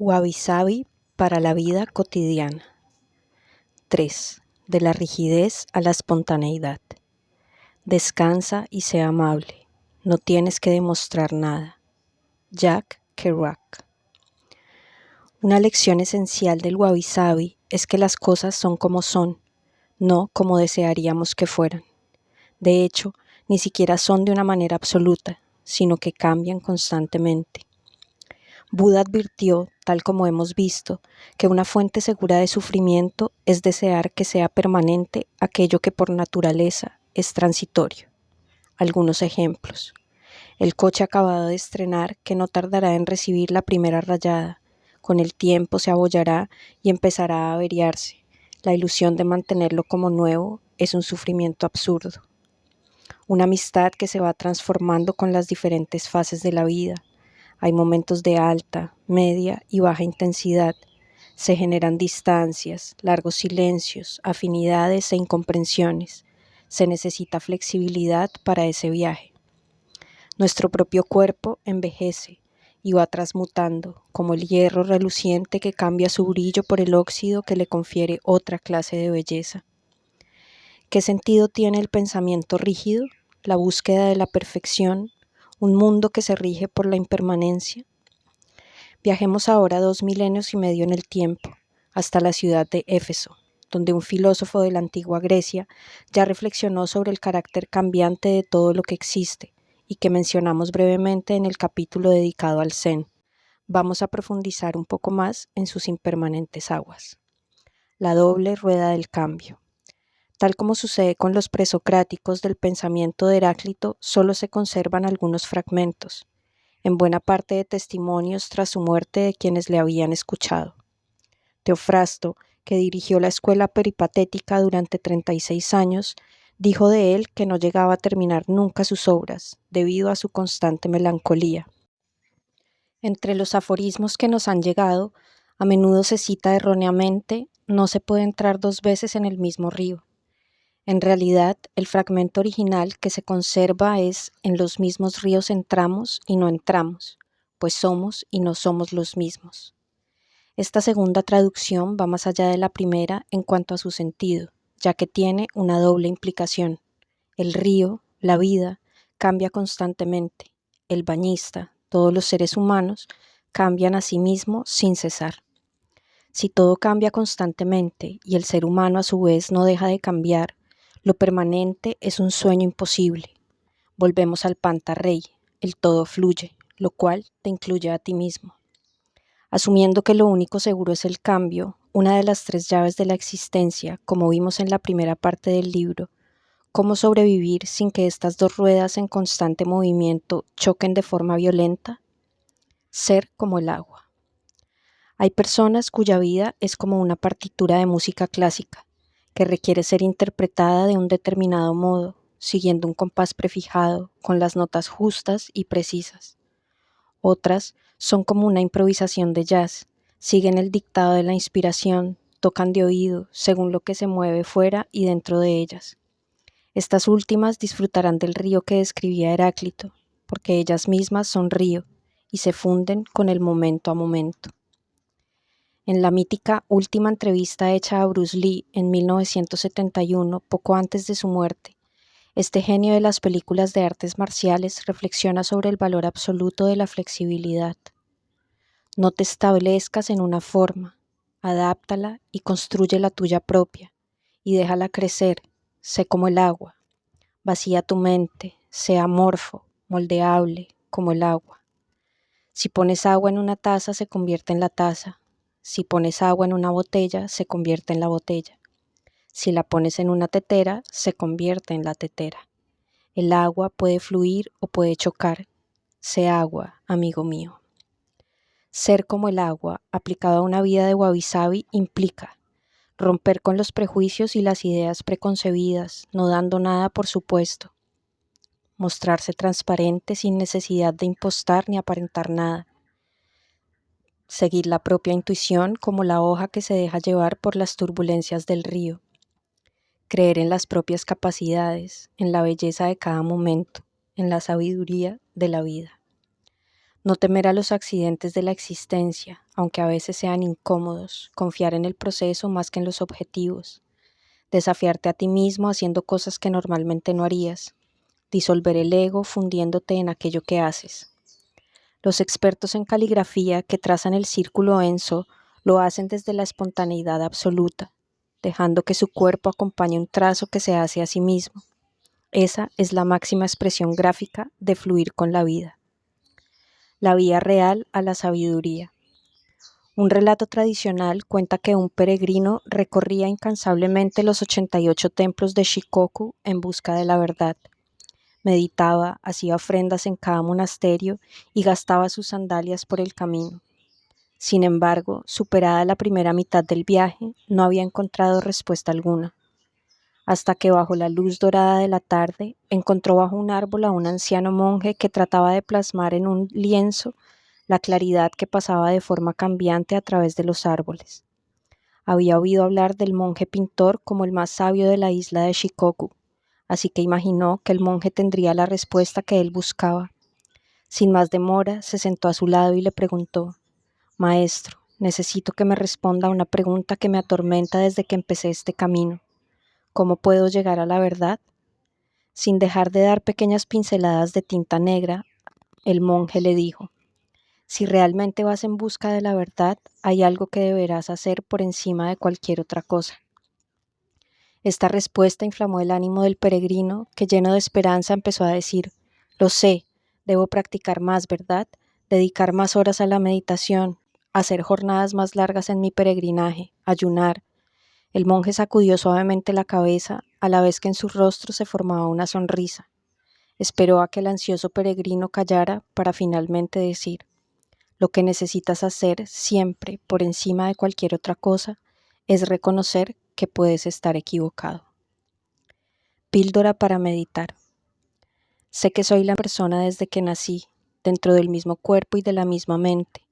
Wabi Sabi para la vida cotidiana. 3. De la rigidez a la espontaneidad. Descansa y sé amable. No tienes que demostrar nada. Jack Kerouac. Una lección esencial del Wabi Sabi es que las cosas son como son, no como desearíamos que fueran. De hecho, ni siquiera son de una manera absoluta, sino que cambian constantemente. Buda advirtió, tal como hemos visto, que una fuente segura de sufrimiento es desear que sea permanente aquello que por naturaleza es transitorio. Algunos ejemplos. El coche acabado de estrenar que no tardará en recibir la primera rayada. Con el tiempo se abollará y empezará a averiarse. La ilusión de mantenerlo como nuevo es un sufrimiento absurdo. Una amistad que se va transformando con las diferentes fases de la vida. Hay momentos de alta, media y baja intensidad. Se generan distancias, largos silencios, afinidades e incomprensiones. Se necesita flexibilidad para ese viaje. Nuestro propio cuerpo envejece y va transmutando, como el hierro reluciente que cambia su brillo por el óxido que le confiere otra clase de belleza. ¿Qué sentido tiene el pensamiento rígido, la búsqueda de la perfección, un mundo que se rige por la impermanencia? Viajemos ahora 2 milenios y medio en el tiempo, hasta la ciudad de Éfeso, donde un filósofo de la antigua Grecia ya reflexionó sobre el carácter cambiante de todo lo que existe y que mencionamos brevemente en el capítulo dedicado al Zen. Vamos a profundizar un poco más en sus impermanentes aguas. La doble rueda del cambio. Tal como sucede con los presocráticos del pensamiento de Heráclito, solo se conservan algunos fragmentos, en buena parte de testimonios tras su muerte de quienes le habían escuchado. Teofrasto, que dirigió la escuela peripatética durante 36 años, dijo de él que no llegaba a terminar nunca sus obras, debido a su constante melancolía. Entre los aforismos que nos han llegado, a menudo se cita erróneamente: no se puede entrar 2 veces en el mismo río. En realidad, el fragmento original que se conserva es: en los mismos ríos entramos y no entramos, pues somos y no somos los mismos. Esta segunda traducción va más allá de la primera en cuanto a su sentido, ya que tiene una doble implicación. El río, la vida, cambia constantemente. El bañista, todos los seres humanos, cambian a sí mismos sin cesar. Si todo cambia constantemente y el ser humano a su vez no deja de cambiar, lo permanente es un sueño imposible. Volvemos al pantarrey, el todo fluye, lo cual te incluye a ti mismo. Asumiendo que lo único seguro es el cambio, una de las 3 llaves de la existencia, como vimos en la primera parte del libro, ¿cómo sobrevivir sin que estas 2 ruedas en constante movimiento choquen de forma violenta? Ser como el agua. Hay personas cuya vida es como una partitura de música clásica, que requiere ser interpretada de un determinado modo, siguiendo un compás prefijado, con las notas justas y precisas. Otras son como una improvisación de jazz, siguen el dictado de la inspiración, tocan de oído, según lo que se mueve fuera y dentro de ellas. Estas últimas disfrutarán del río que describía Heráclito, porque ellas mismas son río y se funden con el momento a momento. En la mítica última entrevista hecha a Bruce Lee en 1971, poco antes de su muerte, este genio de las películas de artes marciales reflexiona sobre el valor absoluto de la flexibilidad. No te establezcas en una forma, adáptala y construye la tuya propia, y déjala crecer, sé como el agua. Vacía tu mente, sé amorfo, moldeable, como el agua. Si pones agua en una taza, se convierte en la taza. Si pones agua en una botella, se convierte en la botella. Si la pones en una tetera, se convierte en la tetera. El agua puede fluir o puede chocar. Sé agua, amigo mío. Ser como el agua, aplicado a una vida de Wabi Sabi, implica romper con los prejuicios y las ideas preconcebidas, no dando nada por supuesto. Mostrarse transparente sin necesidad de impostar ni aparentar nada. Seguir la propia intuición como la hoja que se deja llevar por las turbulencias del río. Creer en las propias capacidades, en la belleza de cada momento, en la sabiduría de la vida. No temer a los accidentes de la existencia, aunque a veces sean incómodos, confiar en el proceso más que en los objetivos, desafiarte a ti mismo haciendo cosas que normalmente no harías, disolver el ego fundiéndote en aquello que haces. Los expertos en caligrafía que trazan el círculo Enso lo hacen desde la espontaneidad absoluta, dejando que su cuerpo acompañe un trazo que se hace a sí mismo. Esa es la máxima expresión gráfica de fluir con la vida. La vía real a la sabiduría. Un relato tradicional cuenta que un peregrino recorría incansablemente los 88 templos de Shikoku en busca de la verdad. Meditaba, hacía ofrendas en cada monasterio y gastaba sus sandalias por el camino. Sin embargo, superada la primera mitad del viaje, no había encontrado respuesta alguna, hasta que bajo la luz dorada de la tarde encontró bajo un árbol a un anciano monje que trataba de plasmar en un lienzo la claridad que pasaba de forma cambiante a través de los árboles. Había oído hablar del monje pintor como el más sabio de la isla de Shikoku, así que imaginó que el monje tendría la respuesta que él buscaba. Sin más demora, se sentó a su lado y le preguntó: Maestro, necesito que me responda a una pregunta que me atormenta desde que empecé este camino. ¿Cómo puedo llegar a la verdad? Sin dejar de dar pequeñas pinceladas de tinta negra, el monje le dijo: Si realmente vas en busca de la verdad, hay algo que deberás hacer por encima de cualquier otra cosa. Esta respuesta inflamó el ánimo del peregrino, que lleno de esperanza empezó a decir: Lo sé, debo practicar más, ¿verdad? Dedicar más horas a la meditación, hacer jornadas más largas en mi peregrinaje, ayunar. El monje sacudió suavemente la cabeza, a la vez que en su rostro se formaba una sonrisa. Esperó a que el ansioso peregrino callara para finalmente decir: Lo que necesitas hacer siempre, por encima de cualquier otra cosa, es reconocer que puedes estar equivocado. Píldora para meditar. Sé que soy la persona desde que nací, dentro del mismo cuerpo y de la misma mente.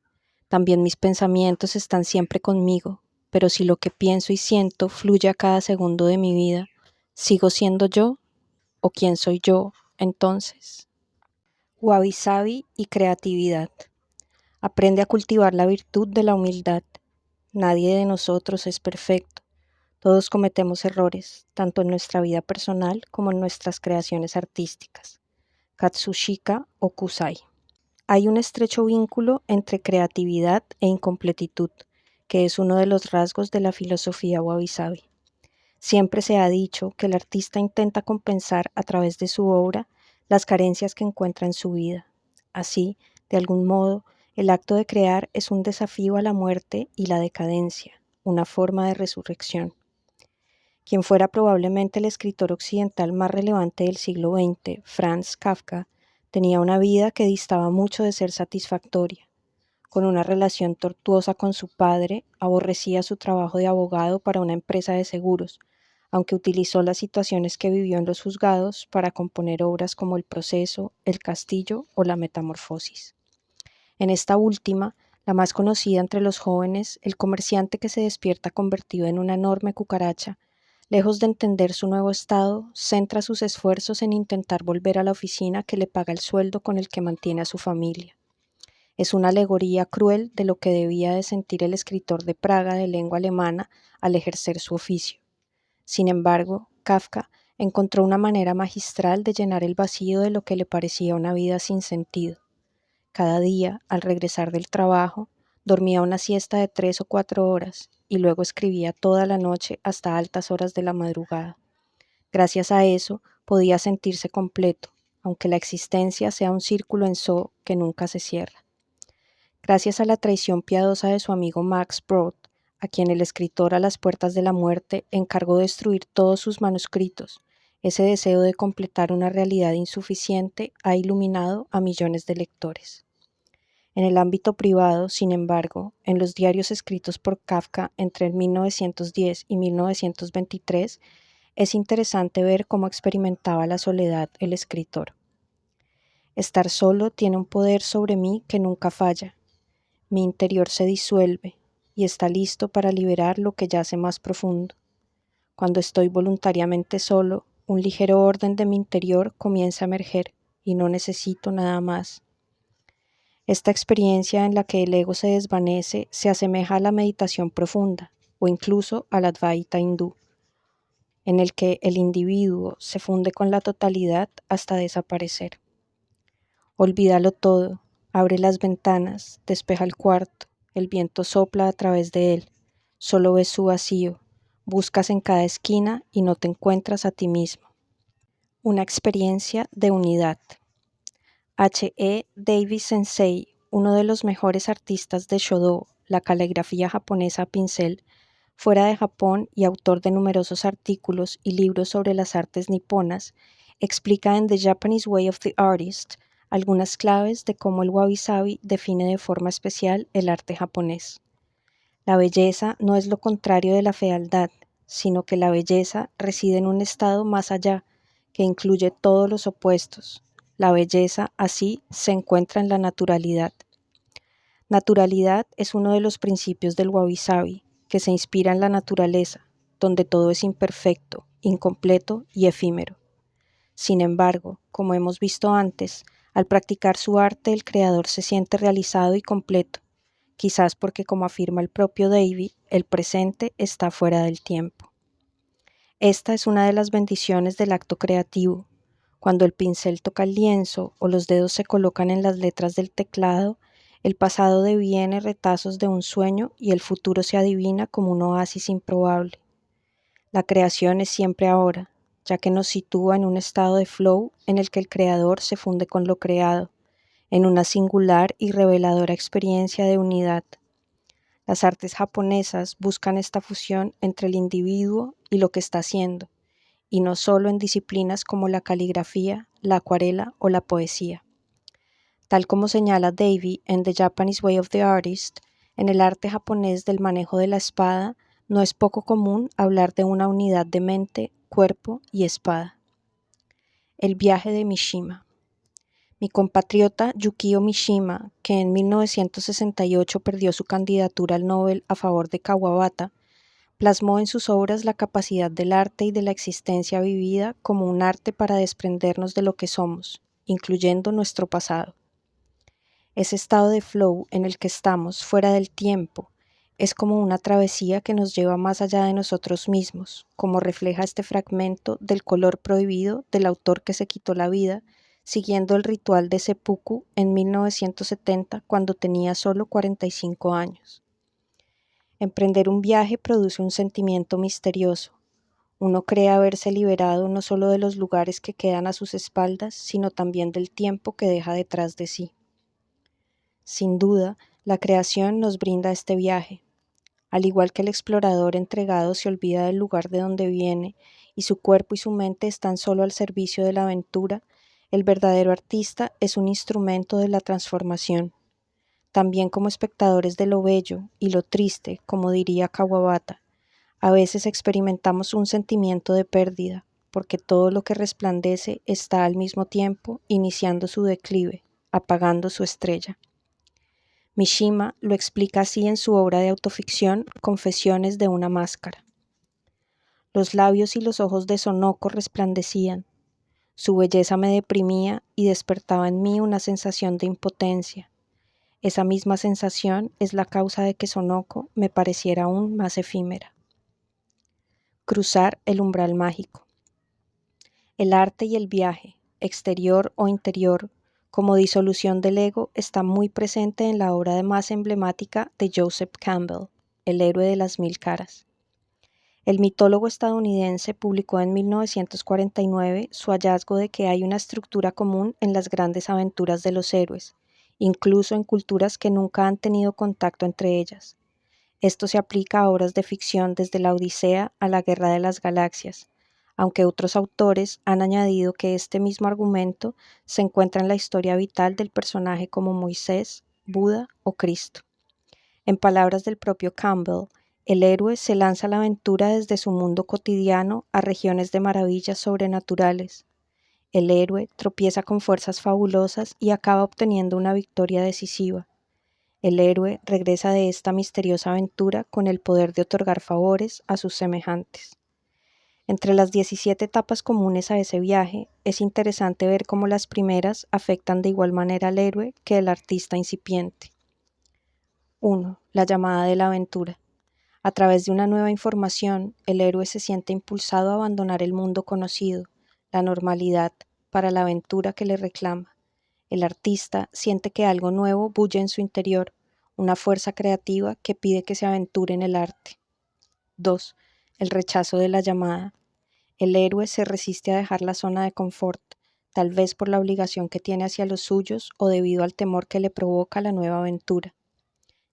También mis pensamientos están siempre conmigo, pero si lo que pienso y siento fluye a cada segundo de mi vida, ¿sigo siendo yo? ¿O quién soy yo entonces? Wabi Sabi y creatividad. Aprende a cultivar la virtud de la humildad. Nadie de nosotros es perfecto. Todos cometemos errores, tanto en nuestra vida personal como en nuestras creaciones artísticas. Katsushika Okusai. Hay un estrecho vínculo entre creatividad e incompletitud, que es uno de los rasgos de la filosofía wabi-sabi. Siempre se ha dicho que el artista intenta compensar a través de su obra las carencias que encuentra en su vida. Así, de algún modo, el acto de crear es un desafío a la muerte y la decadencia, una forma de resurrección. Quien fuera probablemente el escritor occidental más relevante del siglo XX, Franz Kafka, tenía una vida que distaba mucho de ser satisfactoria. Con una relación tortuosa con su padre, aborrecía su trabajo de abogado para una empresa de seguros, aunque utilizó las situaciones que vivió en los juzgados para componer obras como El proceso, El castillo o La metamorfosis. En esta última, la más conocida entre los jóvenes, el comerciante que se despierta convertido en una enorme cucaracha, lejos de entender su nuevo estado, centra sus esfuerzos en intentar volver a la oficina que le paga el sueldo con el que mantiene a su familia. Es una alegoría cruel de lo que debía de sentir el escritor de Praga de lengua alemana al ejercer su oficio. Sin embargo, Kafka encontró una manera magistral de llenar el vacío de lo que le parecía una vida sin sentido. Cada día, al regresar del trabajo, dormía una siesta de 3 o 4 horas y luego escribía toda la noche hasta altas horas de la madrugada. Gracias a eso, podía sentirse completo, aunque la existencia sea un círculo en So que nunca se cierra. Gracias a la traición piadosa de su amigo Max Brod, a quien el escritor a las puertas de la muerte encargó destruir todos sus manuscritos, ese deseo de completar una realidad insuficiente ha iluminado a millones de lectores. En el ámbito privado, sin embargo, en los diarios escritos por Kafka entre 1910 y 1923, es interesante ver cómo experimentaba la soledad el escritor. Estar solo tiene un poder sobre mí que nunca falla. Mi interior se disuelve y está listo para liberar lo que yace más profundo. Cuando estoy voluntariamente solo, un ligero orden de mi interior comienza a emerger y no necesito nada más. Esta experiencia en la que el ego se desvanece se asemeja a la meditación profunda o incluso al Advaita hindú, en el que el individuo se funde con la totalidad hasta desaparecer. Olvídalo todo, abre las ventanas, despeja el cuarto, el viento sopla a través de él, solo ves su vacío, buscas en cada esquina y no te encuentras a ti mismo. Una experiencia de unidad. H.E. Davis Sensei, uno de los mejores artistas de Shodo, la caligrafía japonesa a pincel, fuera de Japón y autor de numerosos artículos y libros sobre las artes niponas, explica en The Japanese Way of the Artist algunas claves de cómo el wabi-sabi define de forma especial el arte japonés. La belleza no es lo contrario de la fealdad, sino que la belleza reside en un estado más allá, que incluye todos los opuestos. La belleza, así, se encuentra en la naturalidad. Naturalidad es uno de los principios del wabi-sabi, que se inspira en la naturaleza, donde todo es imperfecto, incompleto y efímero. Sin embargo, como hemos visto antes, al practicar su arte el creador se siente realizado y completo, quizás porque, como afirma el propio David, el presente está fuera del tiempo. Esta es una de las bendiciones del acto creativo. Cuando el pincel toca el lienzo o los dedos se colocan en las letras del teclado, el pasado deviene retazos de un sueño y el futuro se adivina como un oasis improbable. La creación es siempre ahora, ya que nos sitúa en un estado de flow en el que el creador se funde con lo creado, en una singular y reveladora experiencia de unidad. Las artes japonesas buscan esta fusión entre el individuo y lo que está haciendo, y no solo en disciplinas como la caligrafía, la acuarela o la poesía. Tal como señala Davy en The Japanese Way of the Artist, en el arte japonés del manejo de la espada, no es poco común hablar de una unidad de mente, cuerpo y espada. El viaje de Mishima. Mi compatriota Yukio Mishima, que en 1968 perdió su candidatura al Nobel a favor de Kawabata, plasmó en sus obras la capacidad del arte y de la existencia vivida como un arte para desprendernos de lo que somos, incluyendo nuestro pasado. Ese estado de flow en el que estamos fuera del tiempo es como una travesía que nos lleva más allá de nosotros mismos, como refleja este fragmento del Color Prohibido del autor que se quitó la vida siguiendo el ritual de seppuku en 1970 cuando tenía solo 45 años. Emprender un viaje produce un sentimiento misterioso. Uno cree haberse liberado no solo de los lugares que quedan a sus espaldas, sino también del tiempo que deja detrás de sí. Sin duda, la creación nos brinda este viaje. Al igual que el explorador entregado se olvida del lugar de donde viene y su cuerpo y su mente están solo al servicio de la aventura, el verdadero artista es un instrumento de la transformación. También como espectadores de lo bello y lo triste, como diría Kawabata, a veces experimentamos un sentimiento de pérdida, porque todo lo que resplandece está al mismo tiempo iniciando su declive, apagando su estrella. Mishima lo explica así en su obra de autoficción Confesiones de una máscara. Los labios y los ojos de Sonoko resplandecían. Su belleza me deprimía y despertaba en mí una sensación de impotencia. Esa misma sensación es la causa de que Sonoko me pareciera aún más efímera. Cruzar el umbral mágico. El arte y el viaje, exterior o interior, como disolución del ego, está muy presente en la obra más emblemática de Joseph Campbell, El héroe de las mil caras. El mitólogo estadounidense publicó en 1949 su hallazgo de que hay una estructura común en las grandes aventuras de los héroes, incluso en culturas que nunca han tenido contacto entre ellas. Esto se aplica a obras de ficción desde la Odisea a la Guerra de las Galaxias, aunque otros autores han añadido que este mismo argumento se encuentra en la historia vital del personaje como Moisés, Buda o Cristo. En palabras del propio Campbell, el héroe se lanza a la aventura desde su mundo cotidiano a regiones de maravillas sobrenaturales. El héroe tropieza con fuerzas fabulosas y acaba obteniendo una victoria decisiva. El héroe regresa de esta misteriosa aventura con el poder de otorgar favores a sus semejantes. Entre las 17 etapas comunes a ese viaje, es interesante ver cómo las primeras afectan de igual manera al héroe que al artista incipiente. 1. La llamada de la aventura. A través de una nueva información, el héroe se siente impulsado a abandonar el mundo conocido, la normalidad, para la aventura que le reclama. El artista siente que algo nuevo bulle en su interior, una fuerza creativa que pide que se aventure en el arte. 2. El rechazo de la llamada. El héroe se resiste a dejar la zona de confort, tal vez por la obligación que tiene hacia los suyos o debido al temor que le provoca la nueva aventura.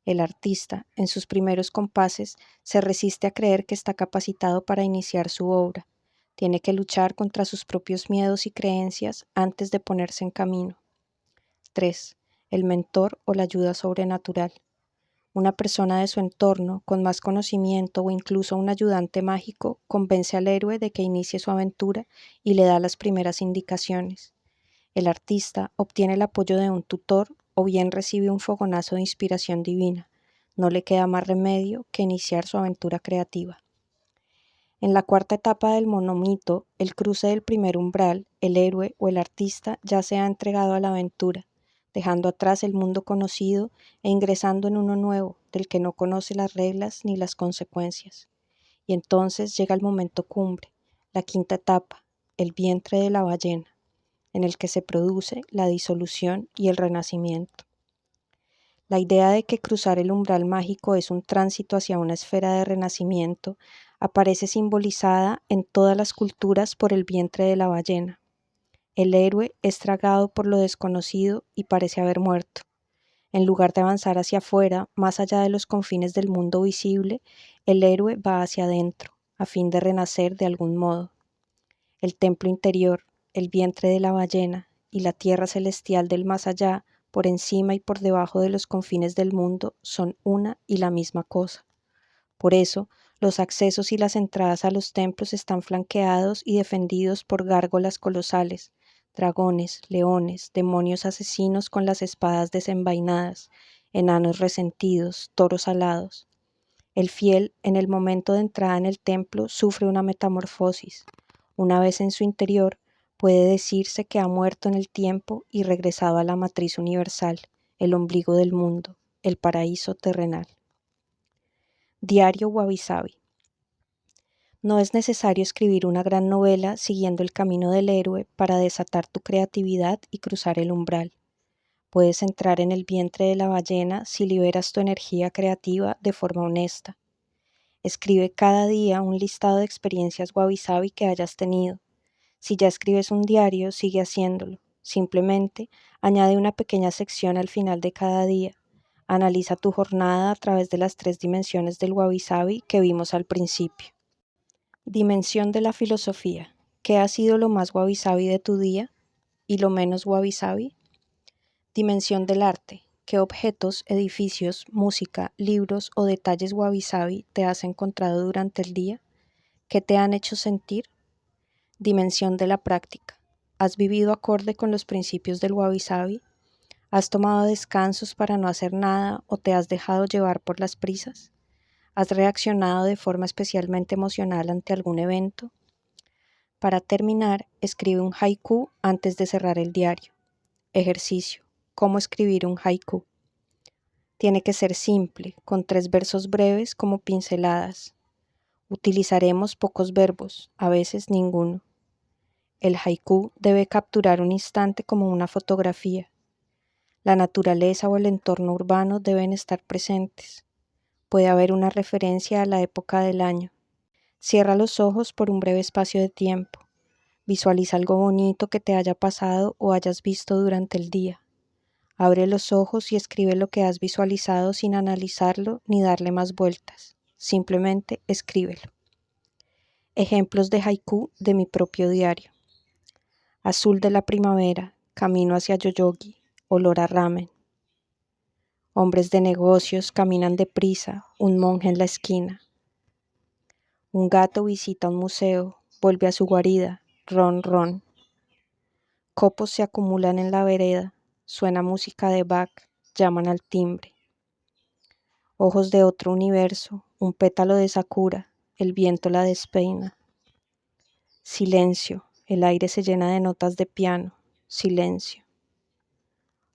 El artista, en sus primeros compases, se resiste a creer que está capacitado para iniciar su obra. Tiene que luchar contra sus propios miedos y creencias antes de ponerse en camino. 3. El mentor o la ayuda sobrenatural. Una persona de su entorno, con más conocimiento o incluso un ayudante mágico, convence al héroe de que inicie su aventura y le da las primeras indicaciones. El artista obtiene el apoyo de un tutor o bien recibe un fogonazo de inspiración divina. No le queda más remedio que iniciar su aventura creativa. En la cuarta etapa del monomito, el cruce del primer umbral, el héroe o el artista ya se ha entregado a la aventura, dejando atrás el mundo conocido e ingresando en uno nuevo, del que no conoce las reglas ni las consecuencias. Y entonces llega el momento cumbre, la quinta etapa, el vientre de la ballena, en el que se produce la disolución y el renacimiento. La idea de que cruzar el umbral mágico es un tránsito hacia una esfera de renacimiento aparece simbolizada en todas las culturas por el vientre de la ballena. El héroe es tragado por lo desconocido y parece haber muerto. En lugar de avanzar hacia afuera, más allá de los confines del mundo visible, el héroe va hacia adentro, a fin de renacer de algún modo. El templo interior, el vientre de la ballena y la tierra celestial del más allá, por encima y por debajo de los confines del mundo, son una y la misma cosa. Por eso, los accesos y las entradas a los templos están flanqueados y defendidos por gárgolas colosales, dragones, leones, demonios asesinos con las espadas desenvainadas, enanos resentidos, toros alados. El fiel, en el momento de entrada en el templo, sufre una metamorfosis. Una vez en su interior, puede decirse que ha muerto en el tiempo y regresado a la matriz universal, el ombligo del mundo, el paraíso terrenal. Diario Wabi Sabi. No es necesario escribir una gran novela siguiendo el camino del héroe para desatar tu creatividad y cruzar el umbral. Puedes entrar en el vientre de la ballena si liberas tu energía creativa de forma honesta. Escribe cada día un listado de experiencias wabi-sabi que hayas tenido. Si ya escribes un diario, sigue haciéndolo. Simplemente añade una pequeña sección al final de cada día. Analiza tu jornada a través de las 3 dimensiones del wabi-sabi que vimos al principio. Dimensión de la filosofía. ¿Qué ha sido lo más wabi-sabi de tu día y lo menos wabi-sabi? Dimensión del arte. ¿Qué objetos, edificios, música, libros o detalles wabi-sabi te has encontrado durante el día? ¿Qué te han hecho sentir? Dimensión de la práctica. ¿Has vivido acorde con los principios del wabi-sabi? ¿Has tomado descansos para no hacer nada o te has dejado llevar por las prisas? ¿Has reaccionado de forma especialmente emocional ante algún evento? Para terminar, escribe un haiku antes de cerrar el diario. Ejercicio. ¿Cómo escribir un haiku? Tiene que ser simple, con 3 versos breves como pinceladas. Utilizaremos pocos verbos, a veces ninguno. El haiku debe capturar un instante como una fotografía. La naturaleza o el entorno urbano deben estar presentes. Puede haber una referencia a la época del año. Cierra los ojos por un breve espacio de tiempo. Visualiza algo bonito que te haya pasado o hayas visto durante el día. Abre los ojos y escribe lo que has visualizado sin analizarlo ni darle más vueltas. Simplemente escríbelo. Ejemplos de haiku de mi propio diario. Azul de la primavera, camino hacia Yoyogi, olor a ramen. Hombres de negocios caminan deprisa, un monje en la esquina. Un gato visita un museo, vuelve a su guarida, ron ron. Copos se acumulan en la vereda, suena música de Bach, llaman al timbre. Ojos de otro universo, un pétalo de sakura, el viento la despeina. Silencio, el aire se llena de notas de piano, silencio.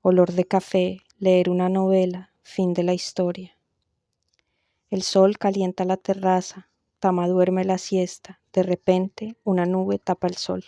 Olor de café, leer una novela, fin de la historia. El sol calienta la terraza, Tama duerme la siesta, de repente una nube tapa el sol.